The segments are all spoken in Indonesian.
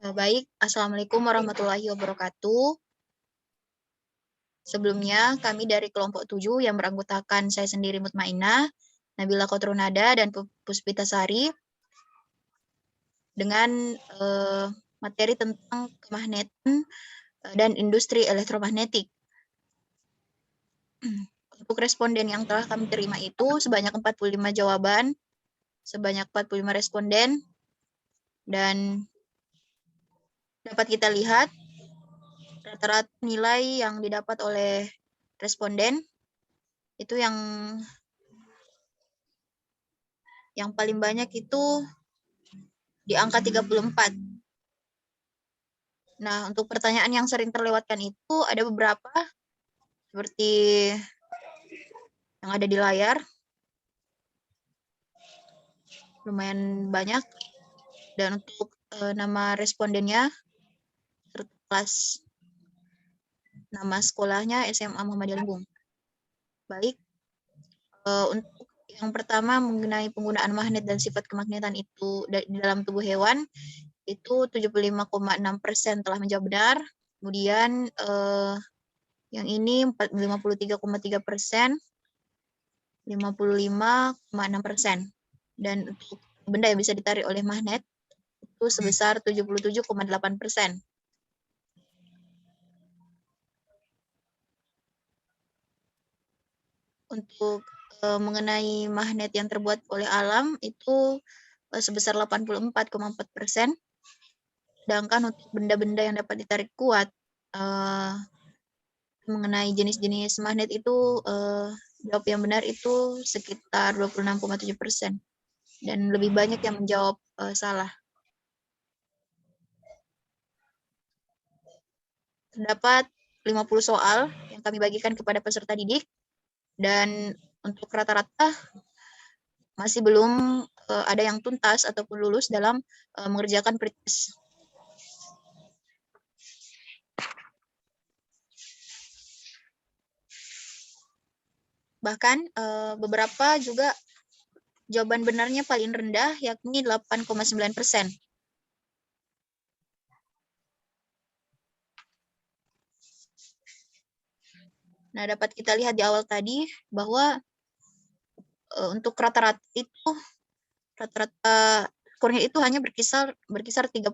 Baik, Assalamualaikum warahmatullahi wabarakatuh. Sebelumnya, kami dari kelompok 7 yang beranggotakan saya sendiri Mutmainah, Nabila Kotrunada, dan Puspitasari dengan materi tentang kemagnetan dan industri elektromagnetik. Untuk responden yang telah kami terima itu sebanyak 45 jawaban, sebanyak 45 responden, dan dapat kita lihat rata-rata nilai yang didapat oleh responden itu yang paling banyak itu di angka 34. Nah, untuk pertanyaan yang sering terlewatkan itu ada beberapa seperti yang ada di layar. Lumayan banyak. Dan untuk nama respondennya serta kelas, nama sekolahnya SMA Muhammadiyah Limbung. Baik. Untuk yang pertama mengenai penggunaan magnet dan sifat kemagnetan itu di dalam tubuh hewan, itu 75,6% telah menjawab benar. Kemudian yang ini 53,3%, 55,6%. Dan untuk benda yang bisa ditarik oleh magnet itu sebesar 77,8%. Untuk mengenai magnet yang terbuat oleh alam itu sebesar 84,4%. Sedangkan untuk benda-benda yang dapat ditarik kuat, mengenai jenis-jenis magnet itu jawab yang benar itu sekitar 26,7%. Dan lebih banyak yang menjawab salah. Terdapat 50 soal yang kami bagikan kepada peserta didik, dan untuk rata-rata masih belum ada yang tuntas ataupun lulus dalam mengerjakan pretest. Bahkan beberapa juga jawaban benarnya paling rendah, yakni 8,9%. Nah, dapat kita lihat di awal tadi bahwa untuk rata-rata skornya itu hanya berkisar 34.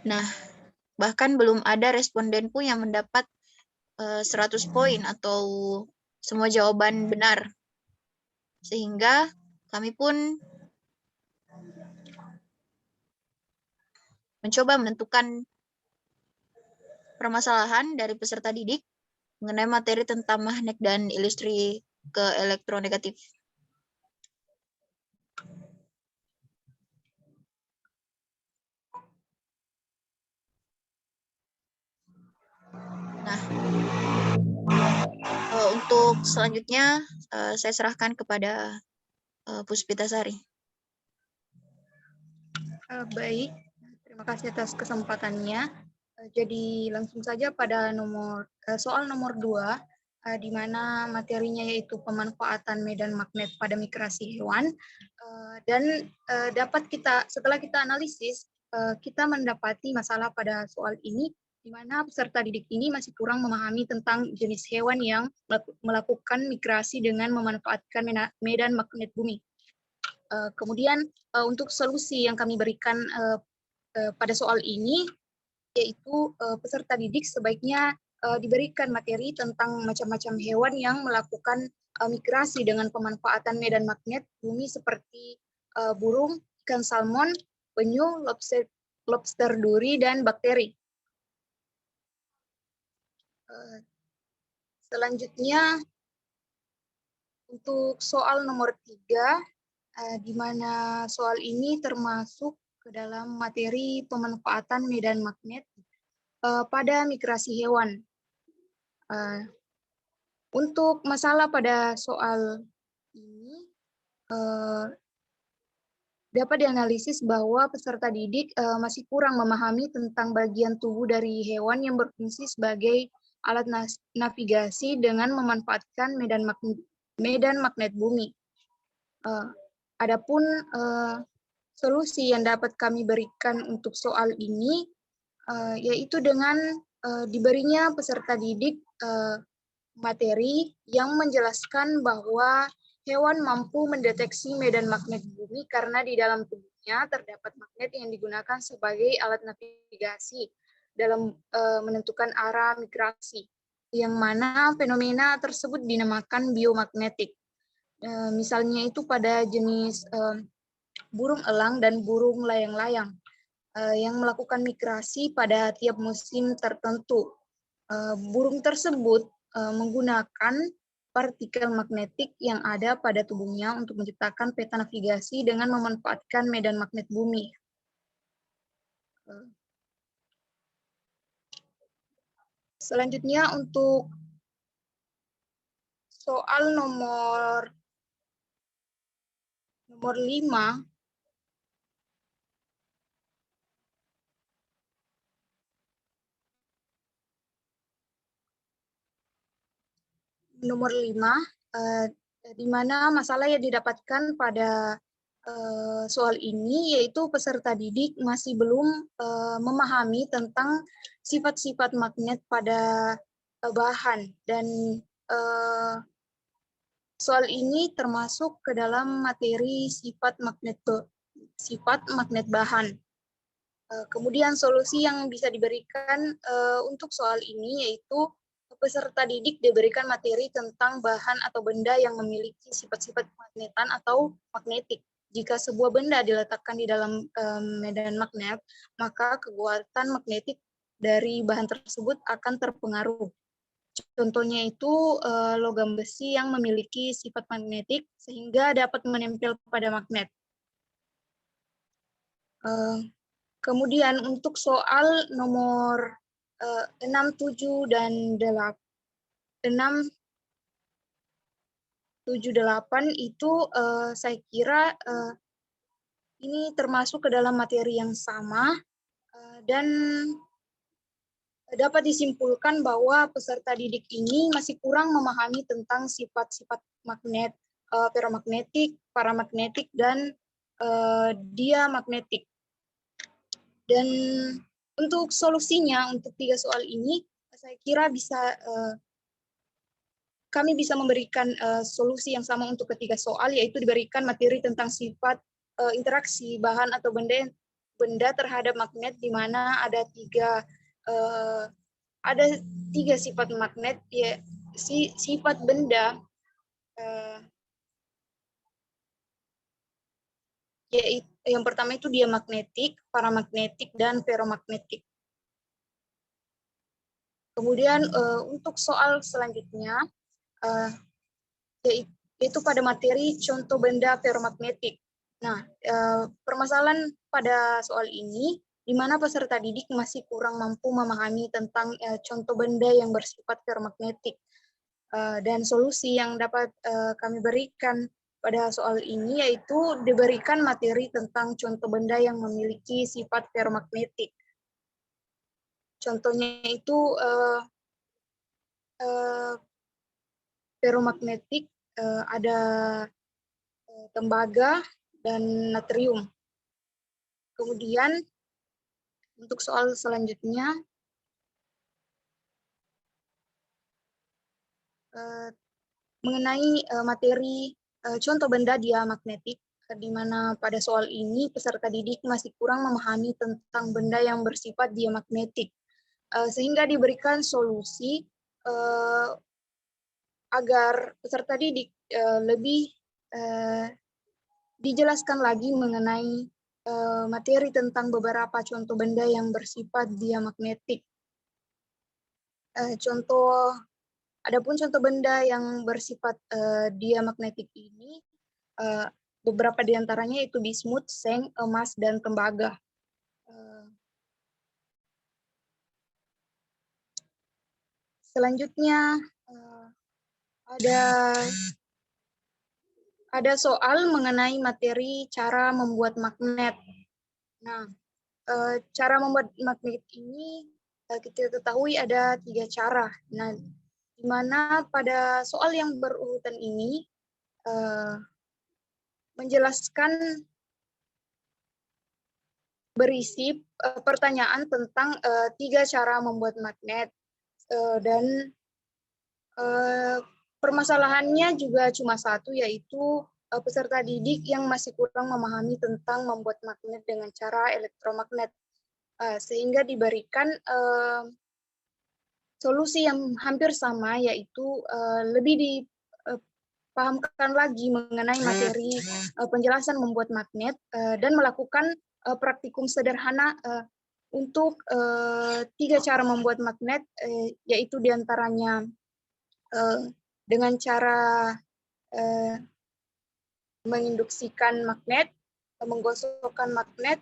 Nah, bahkan belum ada responden pun yang mendapat 100 poin atau semua jawaban benar. Sehingga kami pun mencoba menentukan permasalahan dari peserta didik mengenai materi tentang magnet dan industri ke elektronegatif. Nah, untuk selanjutnya saya serahkan kepada Puspitasari. Baik, terima kasih atas kesempatannya. Jadi langsung saja pada soal nomor 2, di mana materinya yaitu pemanfaatan medan magnet pada migrasi hewan. Dan setelah kita analisis, kita mendapati masalah pada soal ini, di mana peserta didik ini masih kurang memahami tentang jenis hewan yang melakukan migrasi dengan memanfaatkan medan magnet bumi. Kemudian untuk solusi yang kami berikan pada soal ini, yaitu peserta didik sebaiknya diberikan materi tentang macam-macam hewan yang melakukan migrasi dengan pemanfaatan medan magnet bumi seperti burung, ikan salmon, penyu, lobster duri, dan bakteri. Selanjutnya, untuk soal nomor 3, di mana soal ini termasuk ke dalam materi pemanfaatan medan magnet pada migrasi hewan. Untuk masalah pada soal ini dapat dianalisis bahwa peserta didik masih kurang memahami tentang bagian tubuh dari hewan yang berfungsi sebagai alat navigasi dengan memanfaatkan medan magnet bumi. Adapun Solusi yang dapat kami berikan untuk soal ini yaitu dengan diberinya peserta didik materi yang menjelaskan bahwa hewan mampu mendeteksi medan magnet bumi karena di dalam tubuhnya terdapat magnet yang digunakan sebagai alat navigasi dalam menentukan arah migrasi, yang mana fenomena tersebut dinamakan biomagnetik. Misalnya itu pada jenis burung elang dan burung layang-layang yang melakukan migrasi pada tiap musim tertentu. Burung tersebut menggunakan partikel magnetik yang ada pada tubuhnya untuk menciptakan peta navigasi dengan memanfaatkan medan magnet bumi. Selanjutnya untuk soal nomor 5. Nomor 5, di mana masalah yang didapatkan pada soal ini yaitu peserta didik masih belum memahami tentang sifat-sifat magnet pada bahan, dan soal ini termasuk ke dalam materi sifat magnet bahan. Kemudian solusi yang bisa diberikan untuk soal ini yaitu peserta didik diberikan materi tentang bahan atau benda yang memiliki sifat-sifat magnetan atau magnetik. Jika sebuah benda diletakkan di dalam medan magnet, maka kekuatan magnetik dari bahan tersebut akan terpengaruh. Contohnya itu logam besi yang memiliki sifat magnetik sehingga dapat menempel pada magnet. Kemudian untuk soal nomor 6, 7, dan 6, 7, 8 itu saya kira ini termasuk ke dalam materi yang sama dan dapat disimpulkan bahwa peserta didik ini masih kurang memahami tentang sifat-sifat magnet, ferromagnetik, paramagnetik, dan diamagnetik. Dan untuk solusinya untuk 3 soal ini, saya kira kami bisa memberikan solusi yang sama untuk ketiga soal, yaitu diberikan materi tentang sifat interaksi bahan atau benda terhadap magnet, di mana ada tiga sifat magnet, ya, sifat benda yaitu yang pertama itu diamagnetik, paramagnetik, dan ferromagnetik. Kemudian untuk soal selanjutnya yaitu pada materi contoh benda ferromagnetik. Nah, permasalahan pada soal ini di mana peserta didik masih kurang mampu memahami tentang contoh benda yang bersifat ferromagnetik. Dan solusi yang dapat kami berikan pada soal ini yaitu diberikan materi tentang contoh benda yang memiliki sifat ferromagnetik. Contohnya itu ferromagnetik, ada tembaga dan natrium. Kemudian untuk soal selanjutnya mengenai materi contoh benda diamagnetik, di mana pada soal ini peserta didik masih kurang memahami tentang benda yang bersifat diamagnetik, sehingga diberikan solusi agar peserta didik lebih dijelaskan lagi mengenai materi tentang beberapa contoh benda yang bersifat diamagnetik. Adapun contoh benda yang bersifat diamagnetik ini, beberapa diantaranya itu bismut, seng, emas, dan tembaga. Selanjutnya ada soal mengenai materi cara membuat magnet. Nah, cara membuat magnet ini kita ketahui ada 3 cara. Nah, di mana pada soal yang berurutan ini menjelaskan berisi pertanyaan tentang 3 cara membuat magnet, dan permasalahannya juga cuma satu, yaitu peserta didik yang masih kurang memahami tentang membuat magnet dengan cara elektromagnet, sehingga diberikan solusi yang hampir sama, yaitu lebih dipahamkan lagi mengenai materi penjelasan membuat magnet dan melakukan praktikum sederhana untuk 3 cara membuat magnet, yaitu diantaranya dengan cara menginduksikan magnet, menggosokkan magnet,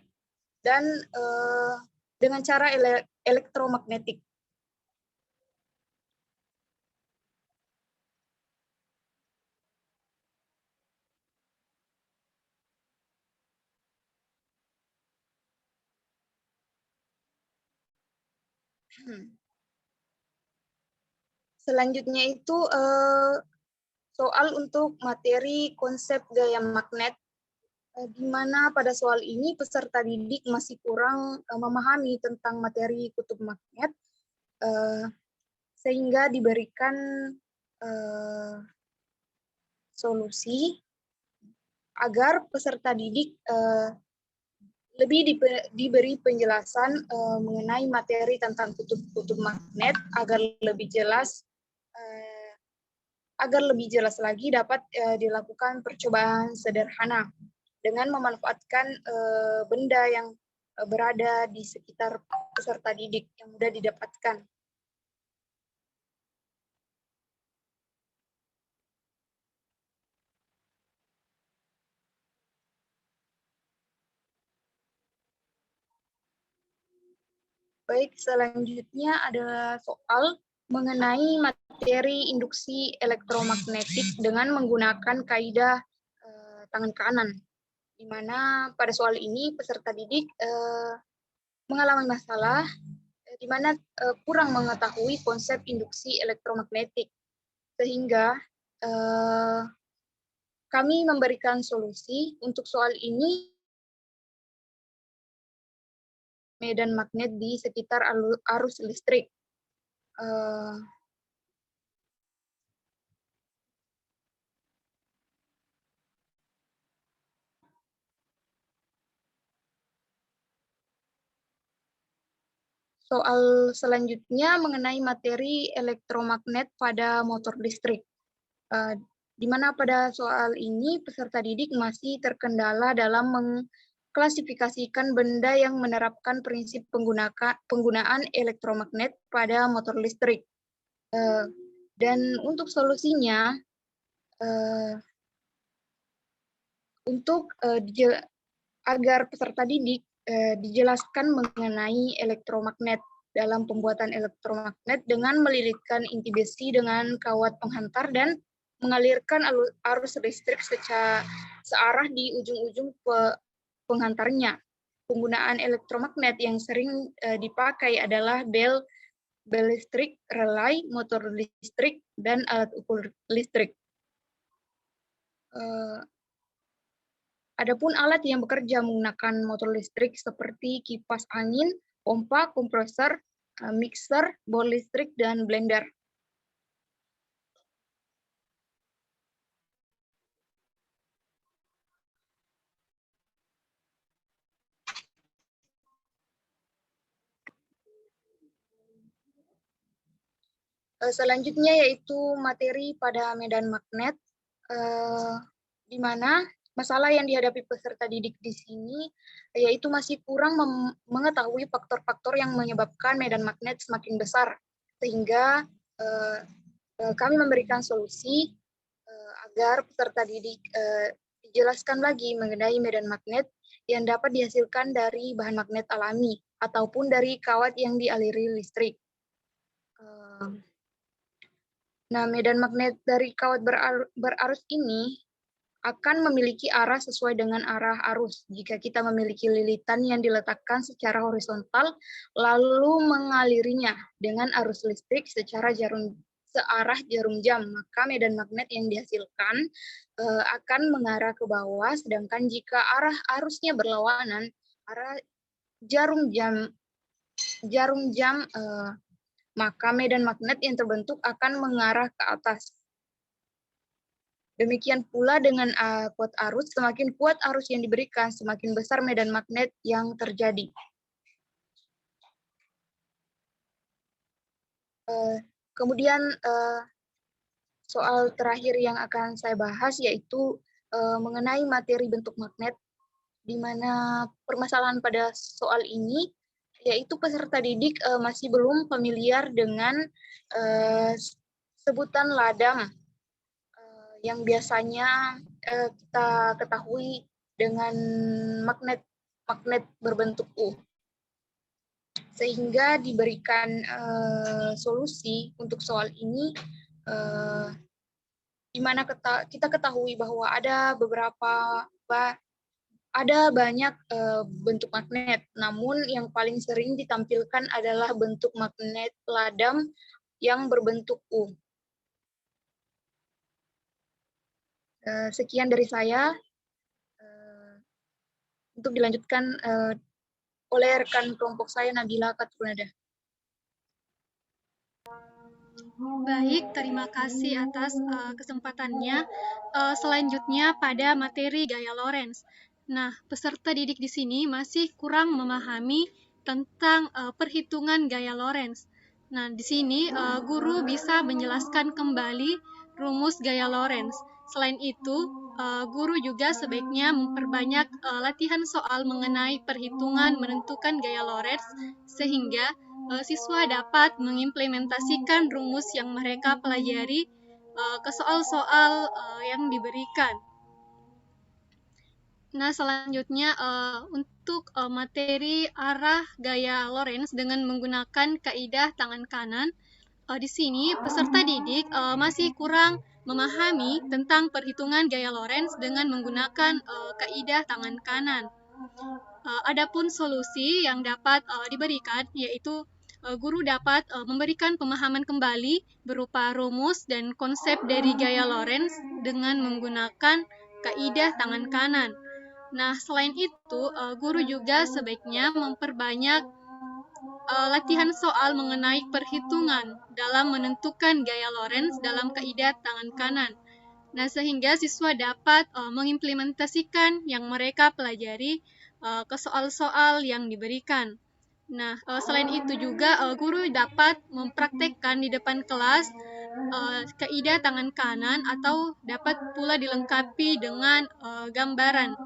dan dengan cara elektromagnetik. Selanjutnya itu soal untuk materi konsep gaya magnet, di mana pada soal ini peserta didik masih kurang memahami tentang materi kutub magnet, sehingga diberikan solusi agar peserta didik lebih diberi penjelasan mengenai materi tentang kutub-kutub magnet agar lebih jelas lagi dapat dilakukan percobaan sederhana dengan memanfaatkan benda yang berada di sekitar peserta didik yang mudah didapatkan. Baik, selanjutnya adalah soal mengenai materi induksi elektromagnetik dengan menggunakan kaidah tangan kanan, di mana pada soal ini peserta didik mengalami masalah di mana kurang mengetahui konsep induksi elektromagnetik, sehingga kami memberikan solusi untuk soal ini medan magnet di sekitar arus listrik. Soal selanjutnya mengenai materi elektromagnet pada motor listrik, di mana pada soal ini peserta didik masih terkendala dalam mengklasifikasikan benda yang menerapkan prinsip penggunaan elektromagnet pada motor listrik. Dan untuk solusinya, agar peserta didik dijelaskan mengenai elektromagnet dalam pembuatan elektromagnet dengan melilitkan inti besi dengan kawat penghantar dan mengalirkan arus listrik secara searah di ujung-ujung penghantarnya. Penggunaan elektromagnet yang sering dipakai adalah bel listrik, relay, motor listrik, dan alat ukur listrik. Adapun alat yang bekerja menggunakan motor listrik seperti kipas angin, pompa, kompresor, mixer, bor listrik, dan blender. Selanjutnya yaitu materi pada medan magnet, di mana masalah yang dihadapi peserta didik di sini yaitu masih kurang mengetahui faktor-faktor yang menyebabkan medan magnet semakin besar, sehingga kami memberikan solusi agar peserta didik dijelaskan lagi mengenai medan magnet yang dapat dihasilkan dari bahan magnet alami ataupun dari kawat yang dialiri listrik. Nah, medan magnet dari kawat berarus ini akan memiliki arah sesuai dengan arah arus. Jika kita memiliki lilitan yang diletakkan secara horizontal, lalu mengalirinya dengan arus listrik searah jarum jam, maka medan magnet yang dihasilkan akan mengarah ke bawah, sedangkan jika arah arusnya berlawanan, jarum jam, maka medan magnet yang terbentuk akan mengarah ke atas. Demikian pula dengan kuat arus, semakin kuat arus yang diberikan, semakin besar medan magnet yang terjadi. Kemudian soal terakhir yang akan saya bahas yaitu mengenai materi bentuk magnet, di mana permasalahan pada soal ini yaitu peserta didik masih belum familiar dengan sebutan ladang yang biasanya kita ketahui dengan magnet berbentuk U. Sehingga diberikan solusi untuk soal ini, di mana kita ketahui bahwa ada banyak bentuk magnet, namun yang paling sering ditampilkan adalah bentuk magnet ladam yang berbentuk U. Sekian dari saya. Untuk dilanjutkan oleh rekan kelompok saya, Nabila Katrunada. Baik, terima kasih atas kesempatannya. Selanjutnya pada materi gaya Lorentz. Nah, peserta didik di sini masih kurang memahami tentang perhitungan gaya Lorentz. Nah, di sini guru bisa menjelaskan kembali rumus gaya Lorentz. Selain itu, guru juga sebaiknya memperbanyak latihan soal mengenai perhitungan menentukan gaya Lorentz sehingga siswa dapat mengimplementasikan rumus yang mereka pelajari ke soal-soal yang diberikan. Nah, selanjutnya untuk materi arah gaya Lorentz dengan menggunakan kaidah tangan kanan, di sini peserta didik masih kurang memahami tentang perhitungan gaya Lorentz dengan menggunakan kaidah tangan kanan. Adapun solusi yang dapat diberikan yaitu guru dapat memberikan pemahaman kembali berupa rumus dan konsep dari gaya Lorentz dengan menggunakan kaidah tangan kanan. Nah, selain itu, guru juga sebaiknya memperbanyak latihan soal mengenai perhitungan dalam menentukan gaya Lorentz dalam kaidah tangan kanan. Nah, sehingga siswa dapat mengimplementasikan yang mereka pelajari ke soal-soal yang diberikan. Nah, selain itu juga guru dapat mempraktekkan di depan kelas kaidah tangan kanan atau dapat pula dilengkapi dengan gambaran.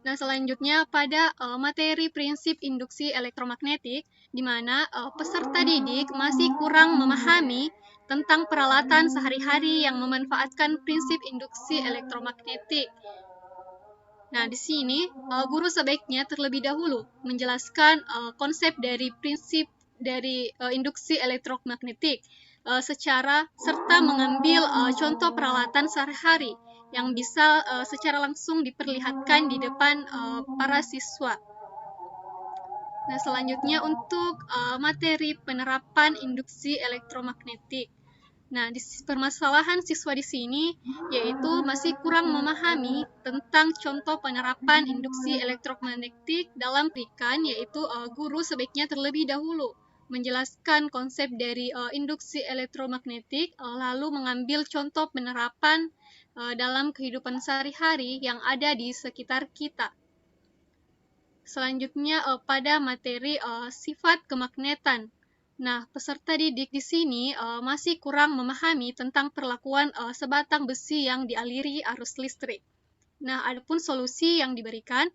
Nah, selanjutnya pada materi prinsip induksi elektromagnetik, di mana peserta didik masih kurang memahami tentang peralatan sehari-hari yang memanfaatkan prinsip induksi elektromagnetik. Nah, di sini guru sebaiknya terlebih dahulu menjelaskan konsep dari prinsip dari induksi elektromagnetik secara serta mengambil contoh peralatan sehari-hari yang bisa secara langsung diperlihatkan di depan para siswa. Nah, selanjutnya untuk materi penerapan induksi elektromagnetik. Nah, permasalahan siswa di sini yaitu masih kurang memahami tentang contoh penerapan induksi elektromagnetik dalam pendidikan, yaitu guru sebaiknya terlebih dahulu menjelaskan konsep dari induksi elektromagnetik, lalu mengambil contoh penerapan dalam kehidupan sehari-hari yang ada di sekitar kita. Selanjutnya pada materi sifat kemagnetan. Nah, peserta didik di sini masih kurang memahami tentang perlakuan sebatang besi yang dialiri arus listrik. Nah, adapun solusi yang diberikan,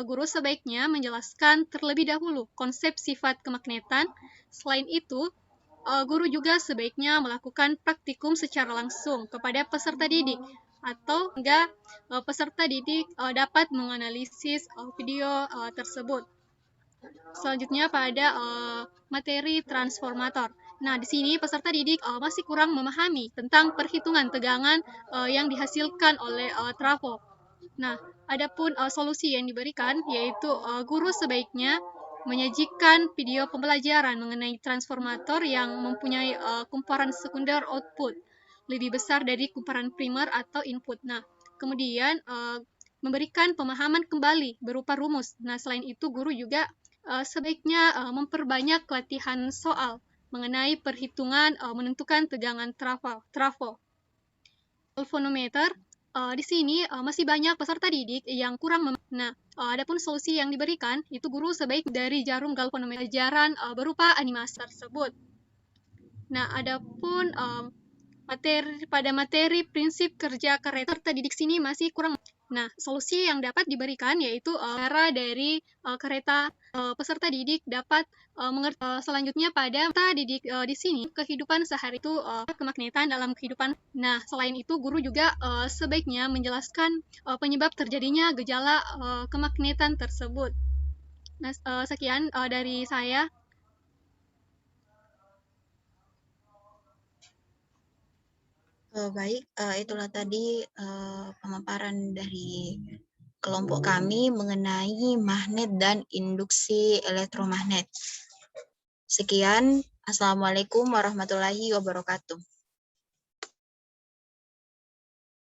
guru sebaiknya menjelaskan terlebih dahulu konsep sifat kemagnetan. Selain itu, guru juga sebaiknya melakukan praktikum secara langsung kepada peserta didik atau hingga peserta didik dapat menganalisis video tersebut. Selanjutnya pada materi transformator. Nah, di sini peserta didik masih kurang memahami tentang perhitungan tegangan yang dihasilkan oleh trafo. Nah, adapun solusi yang diberikan yaitu guru sebaiknya menyajikan video pembelajaran mengenai transformator yang mempunyai kumparan sekunder output lebih besar dari kumparan primer atau input. Nah, kemudian memberikan pemahaman kembali berupa rumus. Nah, selain itu guru juga sebaiknya memperbanyak latihan soal mengenai perhitungan menentukan tegangan trafo. Galvanometer, di sini masih banyak peserta didik yang kurang Nah, adapun solusi yang diberikan itu guru sebaik dari jarum galvanometer ajaran berupa animasi tersebut. Nah, adapun materi prinsip kerja kereta peserta didik sini masih kurang. Nah, solusi yang dapat diberikan yaitu cara dari kereta peserta didik dapat mengerti. Selanjutnya pada peserta didik di sini kehidupan sehari itu kemagnetan dalam kehidupan. Nah, selain itu guru juga sebaiknya menjelaskan penyebab terjadinya gejala kemagnetan tersebut. Nah, sekian dari saya. Baik, itulah tadi pemaparan dari kelompok kami mengenai magnet dan induksi elektromagnet. Sekian, Assalamualaikum warahmatullahi wabarakatuh.